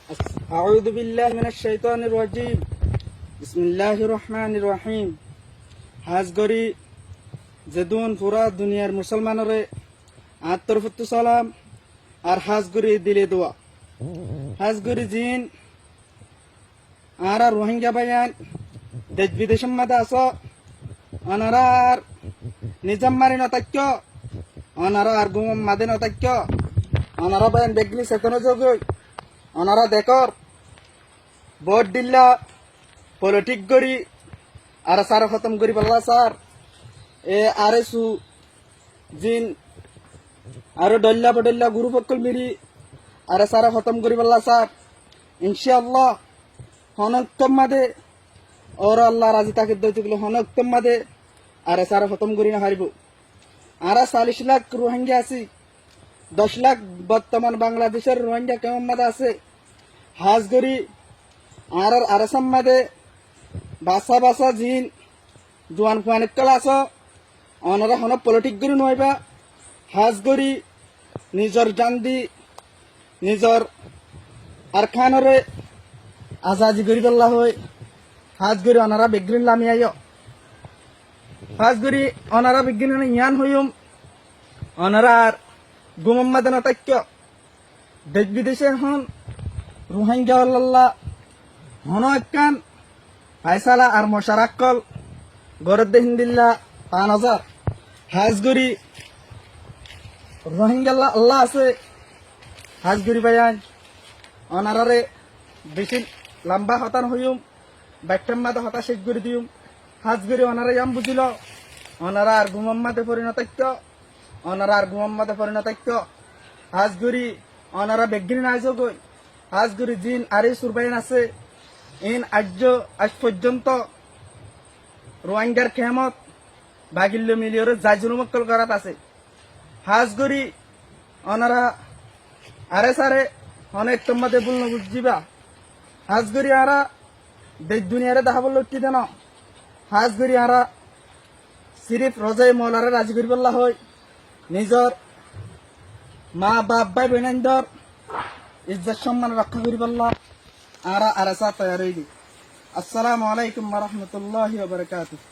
أعوذ بالله من الشيطان الرجيم بسم الله الرحمن الرحيم হাজগরি জেদুন পুরা দুনিয়ার মুসলমানরে আত্মরফত সালাম আর হাজগরি দিলে দোয়া হাজগরি জিন আর রোহিঙ্গা বায়ান দেশ বিদেশের মধ্যে আছো অনারার নিজাম মারি নতাক্য অনারা আর গুম মাদে নতাক্য অনারা বায়ান বেগলি সেতনো যোগ অনারা দেখর ভোট দিল্লা পলিটিক করি আর সার খতম করি পাল্লা স্যার এ আরে সু জিন আর ডল্লা বডল্লা গুরু পক্কল মিরি আরে সার খতম করি পাল্লা স্যার ইনশাআল্লাহ হনক্তম মাদে ওর আল্লাহ রাজি তাকে দইতে হনক্তম মাদে আরে সার খতম করি না হারিব আর 40 লাখ রোহিঙ্গা আছি 10 লাখ বর্তমান বাংলাদেশের রোহিঙ্গা কেমন মাদে আছে হাজগরি আর আসাম মাদে বাসা বাসা জিন জোয়ান ফুয়ানের কল আস অনারা হন পলিটিক গরি নইবা হাজগরি নিজর জান্দি নিজর আর খানরে আজাদি গরি বল্লা হয় হাজগরি অনারা বেগ্রিন লামি আইয় হাজগরি অনারা বিজ্ঞান ইয়ান হইম অনারা আর গুমম্মাদে নতাক্য দেশ বিদেশের হন রোহিঙ্গা আল্লাহ হন একখান ফাইসালা আর মশারাক্কল গরদ হিন্দিল্লা 5000 হাজগরি রোহিঙ্গা আল্লাহ আছে হাজগরি বায়ান অনারারে বেশি লম্বা হতান হইম বাইটাম মাদে হতা শেষ করে দিম হাজগরি অনারা ইয়াম বুঝিল অনারা আর গুমম্মাদে পরিণতাক্য অনারা আর গুমম্মাদে পরিণতাক্য হাজগরি অনারা বেগিন আইজো গই হাজগরি জিন আরে সুরবাইন আছে ইন আজ পর্যন্ত রোহিঙ্গার খেমত বাগিল্য মিলিয়র জাজুলমক্কল করাত আছে হাজগরি অনারা আরে সারে অনেক তোমাদের বলল বুঝিবা হাজগরি আরা দেশ দুনিয়ারে দেখা বলল কি দেন হাজগরি আরা সিরিফ রজাই মৌলারে রাজি করি বললা হয় নিজর মা বাপ ভাই বোনেন্দর ইজ্জত সম্মান রক্ষা করি বললা আরা আরাসা তৈরি। আসসালামু আলাইকুম ওয়া রাহমাতুল্লাহি ওয়া বারাকাতুহু।